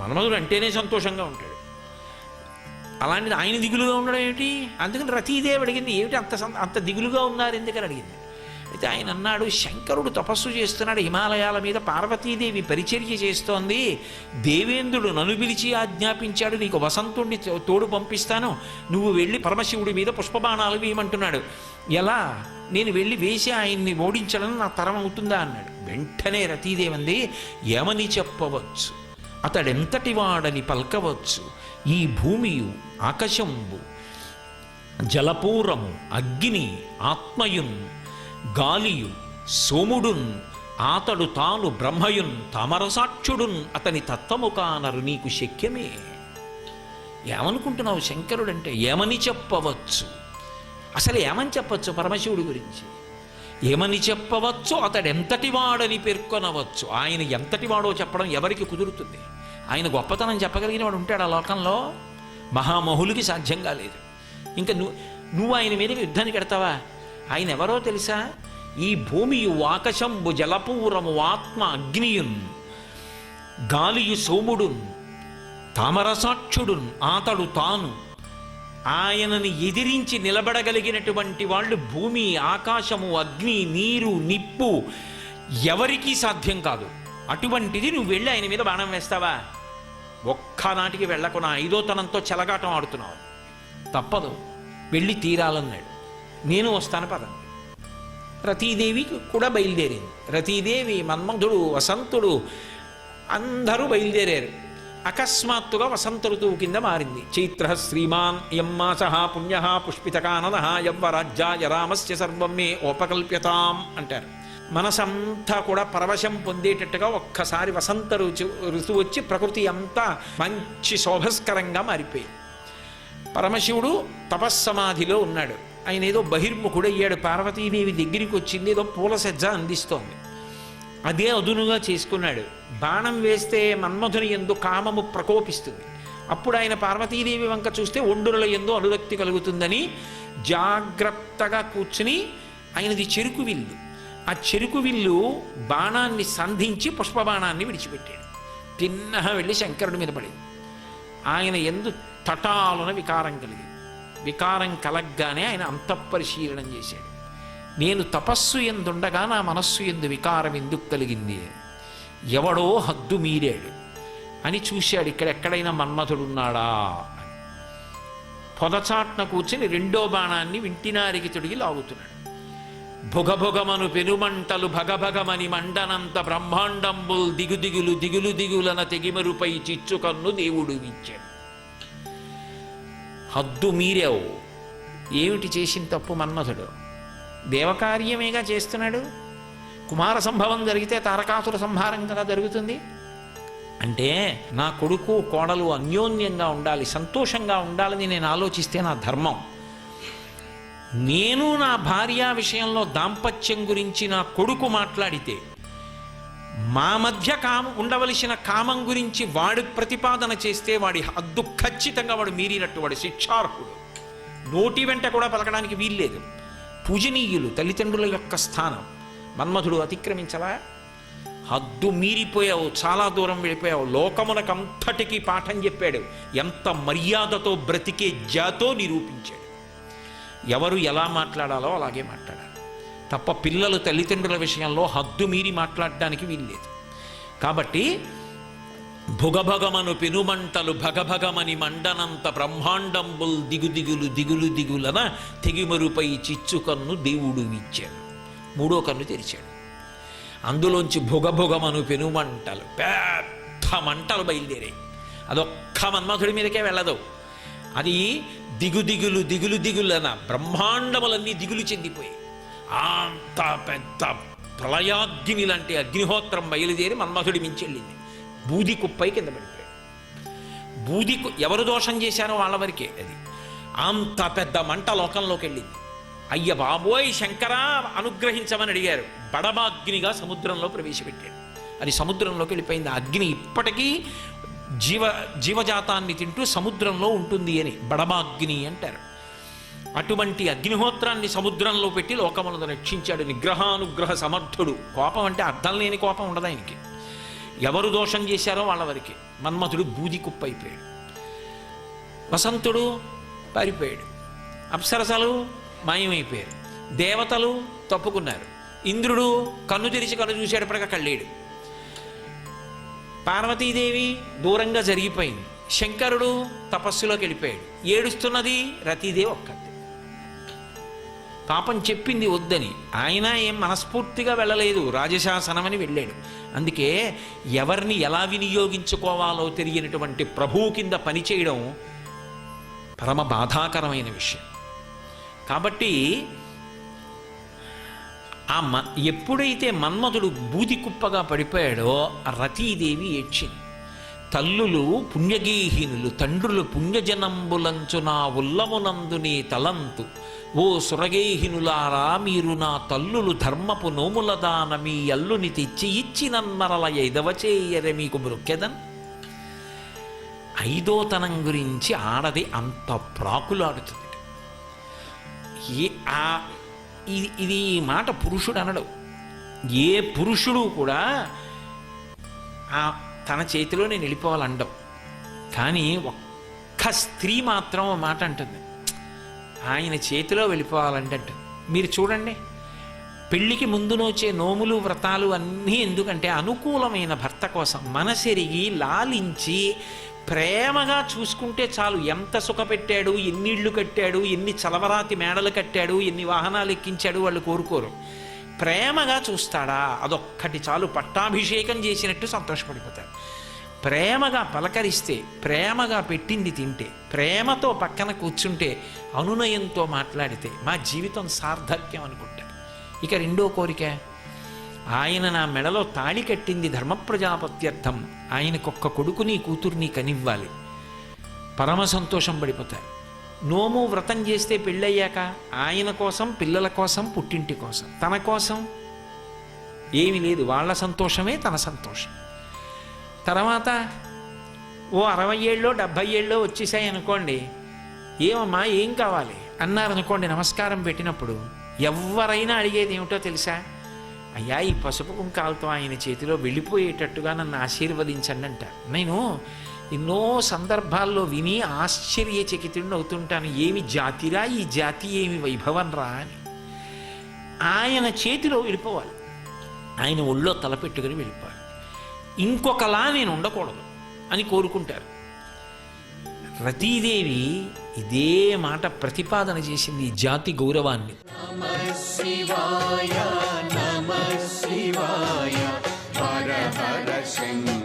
మన్మధుడు అంటేనే సంతోషంగా ఉంటాడు. అలాంటిది ఆయన దిగులుగా ఉండడం ఏమిటి? అందుకని రతీదేవి అడిగింది, ఏమిటి అంత దిగులుగా ఉన్నారు ఎందుకని అడిగింది. అయితే ఆయన అన్నాడు, శంకరుడు తపస్సు చేస్తున్నాడు హిమాలయాల మీద, పార్వతీదేవి పరిచర్య చేస్తోంది, దేవేంద్రుడు నన్ను పిలిచి ఆజ్ఞాపించాడు, నీకు వసంతుణ్ణి తోడు పంపిస్తాను, నువ్వు వెళ్ళి పరమశివుడి మీద పుష్పబాణాలు వేయమంటున్నాడు, ఎలా నేను వెళ్ళి వేసి ఆయన్ని ఓడించడం నా తరం అవుతుందా అన్నాడు. వెంటనే రతీదేవి అంది, ఏమని చెప్పవచ్చు, అతడెంతటి వాడని పల్కవచ్చు, ఈ భూమియు ఆకాశంబు జలపూరము అగ్ని ఆత్మయున్ గాలియు సోముడున్ ఆతడు తాను బ్రహ్మయున్ తామరసాక్షుడున్ అతని తత్వము కానరు నీకు శక్యమే. ఏమనుకుంటున్నావు శంకరుడంటే? ఏమని చెప్పవచ్చు, అసలు ఏమని చెప్పచ్చు పరమశివుడి గురించి? ఏమని చెప్పవచ్చు, అతడెంతటి వాడని పేర్కొనవచ్చు. ఆయన ఎంతటి వాడో చెప్పడం ఎవరికి కుదురుతుంది? ఆయన గొప్పతనం చెప్పగలిగిన వాడు ఉంటాడు ఆ లోకంలో? మహామహులకి సాధ్యం కాలేదు. ఇంకా నువ్వు ఆయన మీదకి యుద్ధానికి ఎడతావా? ఆయన ఎవరో తెలుసా? ఈ భూమియు ఆకాశంబు జలపూరము ఆత్మ అగ్నియున్ గాలియు సోముడున్ తామరసాక్షుడున్ ఆతడు తాను. ఆయనని ఎదిరించి నిలబడగలిగినటువంటి వాళ్ళు భూమి ఆకాశము అగ్ని నీరు నిప్పు ఎవరికీ సాధ్యం కాదు. అటువంటిది నువ్వు వెళ్ళి ఆయన మీద బాణం వేస్తావా? ఒక్కనాటికి వెళ్ళకున్నా ఐదోతనంతో చెలగాటం ఆడుతున్నావు. తప్పదు, వెళ్ళి తీరాలన్నాడు. నేను వస్తాను పదండి. రతీదేవి కూడా బయలుదేరింది. రతీదేవి, మన్మధుడు, వసంతుడు అందరూ బయలుదేరారు. అకస్మాత్తుగా వసంత ఋతువు కింద మారింది. చైత్ర శ్రీమాన్ యం మాసః పుణ్యః పుష్పితకాననః యవ్వరాజ్యాయ రామస్య సర్వం మే ఉపకల్ప్యతాం అంటారు. మనసంతా కూడా పరవశం పొందేటట్టుగా ఒక్కసారి వసంత ఋతువు వచ్చి ప్రకృతి అంతా మంచి శోభస్కరంగా మారిపోయింది. పరమశివుడు తపస్సమాధిలో ఉన్నాడు. ఆయన ఏదో బహిర్ముఖుడయ్యాడు. పార్వతీదేవి దగ్గరికి వచ్చింది, ఏదో పూల సజ్జ అందిస్తోంది, అదే అదునుగా చేసుకున్నాడు. బాణం వేస్తే మన్మధుని యందు కామము ప్రకోపిస్తుంది. అప్పుడు ఆయన పార్వతీదేవి వంక చూస్తే ఒండురుల యందు అనురక్తి కలుగుతుందని జాగ్రత్తగా కూర్చుని, ఆయనది చెరుకు విల్లు, ఆ చెరుకు విల్లు బాణాన్ని సంధించి పుష్పబాణాన్ని విడిచిపెట్టాడు. తిన్నహ వెళ్ళి శంకరుడి మీద పడింది. ఆయన యందు తటాలున వికారం కలిగింది. వికారం కలగ్గానే ఆయన అంతఃపరిశీలనం చేశాడు. నేను తపస్సు ఎందుండగా నా మనస్సు ఎందు వికారం ఎందుకు కలిగింది? ఎవడో హద్దు మీరాడు అని చూశాడు. ఇక్కడెక్కడైనా మన్మథుడున్నాడా? పొదచాట్న కూర్చుని రెండో బాణాన్ని వింటినారికి తొడిగి లాగుతున్నాడు. భుగభుగమను పెనుమంటలు భగభగమని మండనంత బ్రహ్మాండంబుల్ దిగుదిగులు దిగులు దిగులన తెగిమరుపై చిచ్చుకన్ను దేవుడు ఇచ్చాడు. హద్దు మీరావు. ఏమిటి చేసిన తప్పు మన్మథుడు? దేవకార్యమేగా చేస్తున్నాడు. కుమార సంభవం జరిగితే తారకాసుర సంహారం కదా జరుగుతుంది. అంటే నా కొడుకు కోడలు అన్యోన్యంగా ఉండాలి, సంతోషంగా ఉండాలని నేను ఆలోచిస్తే నా ధర్మం. నేను నా భార్య విషయంలో దాంపత్యం గురించి నా కొడుకు మాట్లాడితే, మా మధ్య ఉండవలసిన కామం గురించి వాడు ప్రతిపాదన చేస్తే వాడి హద్దు ఖచ్చితంగా వాడు మీరినట్టు, వాడు శిక్షార్హుడు. నోటి వెంట కూడా పలకడానికి వీల్లేదు. పూజనీయులు తల్లిదండ్రుల యొక్క స్థానం. మన్మధుడు అతిక్రమించవా? హద్దు మీరిపోయావు, చాలా దూరం వెళ్ళిపోయావు. లోకమునకంతటికీ పాఠం చెప్పాడు. ఎంత మర్యాదతో బ్రతికే జాతో నిరూపించాడు. ఎవరు ఎలా మాట్లాడాలో అలాగే మాట్లాడాలి తప్ప పిల్లలు తల్లిదండ్రుల విషయంలో హద్దు మీరి మాట్లాడడానికి వీల్లేదు. కాబట్టి భుగభగమను పెనుమంటలు భగభగమని మండనంత బ్రహ్మాండంబుల్ దిగుదిగులు దిగులు దిగులన తెగిమరుపై చిచ్చుకన్ను దేవుడు ఇచ్చాడు. మూడో కన్ను తెరిచాడు. అందులోంచి భుగభుగమను పెనుమంటలు, పెద్ద మంటలు బయలుదేరాయి. అదొక్క మన్మథుడి మీదకే వెళ్ళదు. అది దిగుదిగులు దిగులు దిగులన బ్రహ్మాండములన్నీ దిగులు చెందిపోయాయి. అంత పెద్ద ప్రళయాగ్ని లాంటి అగ్నిహోత్రం బయలుదేరి మన్మథుడి మించెళ్ళింది. బూది కుప్పై కింద పడిపోయాడు. ఎవరు దోషం చేశారో వాళ్ళ వరకే అది. అంత పెద్ద మంట లోకంలోకి వెళ్ళింది. అయ్య బాబోయ్ శంకరా అనుగ్రహించమని అడిగారు. బడబాగ్నిగా సముద్రంలో ప్రవేశపెట్టాడు. అది సముద్రంలోకి వెళ్ళిపోయింది. అగ్ని ఇప్పటికీ జీవజాతాన్ని తింటూ సముద్రంలో ఉంటుంది అని బడబాగ్ని అంటారు. అటువంటి అగ్నిహోత్రాన్ని సముద్రంలో పెట్టి లోకములను రక్షించాడు. నిగ్రహానుగ్రహ సమర్థుడు. కోపం అంటే అర్థం లేని కోపం ఉండదు ఆయనకి. ఎవరు దోషం చేశారో వాళ్ళ వరకే. మన్మథుడు బూది కుప్ప అయిపోయాడు, వసంతుడు పారిపోయాడు, అప్సరసలు మాయమైపోయారు, దేవతలు తప్పుకున్నారు, ఇంద్రుడు కన్ను తెరిచి కన్ను చూసేటప్పటిగా కళ్ళేడు, పార్వతీదేవి దూరంగా జరిగిపోయింది, శంకరుడు తపస్సులోకి వెళ్ళిపోయాడు, ఏడుస్తున్నది రతీదేవి ఒక్కతే. పాపం చెప్పింది వద్దని, ఆయన ఏం మనస్ఫూర్తిగా వెళ్ళలేదు, రాజశాసనమని వెళ్ళాడు. అందుకే ఎవరిని ఎలా వినియోగించుకోవాలో తెలియనటువంటి ప్రభువు కింద పనిచేయడం పరమ బాధాకరమైన విషయం. కాబట్టి ఎప్పుడైతే మన్మథుడు బూది కుప్పగా పడిపోయాడో రతీదేవి ఏడ్చింది. తల్లులు పుణ్యగేహినులు తండ్రులు పుణ్యజనంబులంచు నా ఉల్లమునందునే తలంతు, ఓ సురగేహినులారా మీరు నా తల్లులు ధర్మపు నోముల దాన మీ అల్లుని తెచ్చి ఇచ్చినన్మరల ఎదవచేయరే మీకు మృక్కెదన్. ఐదోతనం గురించి ఆడది అంత ప్రాకులాడుతుంది. ఇది ఈ మాట పురుషుడు అనడు. ఏ పురుషుడు కూడా తన చేతిలో నేను వెళ్ళిపోవాలండవు. కానీ ఒక్క స్త్రీ మాత్రం మాట అంటుంది, ఆయన చేతిలో వెళ్ళిపోవాలంటే అంటుంది. మీరు చూడండి, పెళ్లికి ముందునొచ్చే నోములు వ్రతాలు అన్నీ ఎందుకంటే అనుకూలమైన భర్త కోసం. మనసెరిగి లాలించి ప్రేమగా చూసుకుంటే చాలు. ఎంత సుఖపెట్టాడు, ఎన్ని ఇళ్ళు కట్టాడు, ఎన్ని చలవరాతి మేడలు కట్టాడు, ఎన్ని వాహనాలు ఎక్కించాడు వాళ్ళు కోరుకోరు. ప్రేమగా చూస్తాడా, అదొక్కటి చాలు. పట్టాభిషేకం చేసినట్టు సంతోషపడిపోతాడు. ప్రేమగా పలకరిస్తే, ప్రేమగా పెట్టింది తింటే, ప్రేమతో పక్కన కూర్చుంటే, అనునయంతో మాట్లాడితే మా జీవితం సార్థక్యం అనుకుంటాడు. ఇక రెండో కోరిక, ఆయన నా మెడలో తాళి కట్టింది ధర్మప్రజాపత్యర్థం, ఆయనకొక్క కొడుకుని కూతుర్ని కనివ్వాలి, పరమ సంతోషం పడిపోతారు. నోము వ్రతం చేస్తే పెళ్ళయ్యాక ఆయన కోసం, పిల్లల కోసం, పుట్టింటి కోసం, తన కోసం ఏమీ లేదు. వాళ్ళ సంతోషమే తన సంతోషం. తర్వాత ఓ 60 ఏళ్ళో 70 ఏళ్ళో వచ్చేసాయి అనుకోండి, ఏమమ్మా ఏం కావాలి అన్నారనుకోండి, నమస్కారం పెట్టినప్పుడు ఎవరైనా అడిగేది ఏమిటో తెలుసా? అయ్యా ఈ పసుపు కుంకాలతో ఆయన చేతిలో వెళ్ళిపోయేటట్టుగా నన్ను ఆశీర్వదించండి అంటారు. నేను ఎన్నో సందర్భాల్లో విని ఆశ్చర్యచకితుడిని అవుతుంటాను. ఏమి జాతిరా ఈ జాతి, ఏమి వైభవం రా అని. ఆయన చేతిలో వెళ్ళిపోవాలి, ఆయన ఒళ్ళో తలపెట్టుకుని వెళ్ళిపోవాలి. ఇంకొకలా నేను ఉండకూడదు అని కోరుకుంటారు. రతీదేవి ఇదే మాట ప్రతిపాదన చేసింది, జాతి గౌరవాన్ని. నమః శివాయ, నమః శివాయ, హర హర శంకర.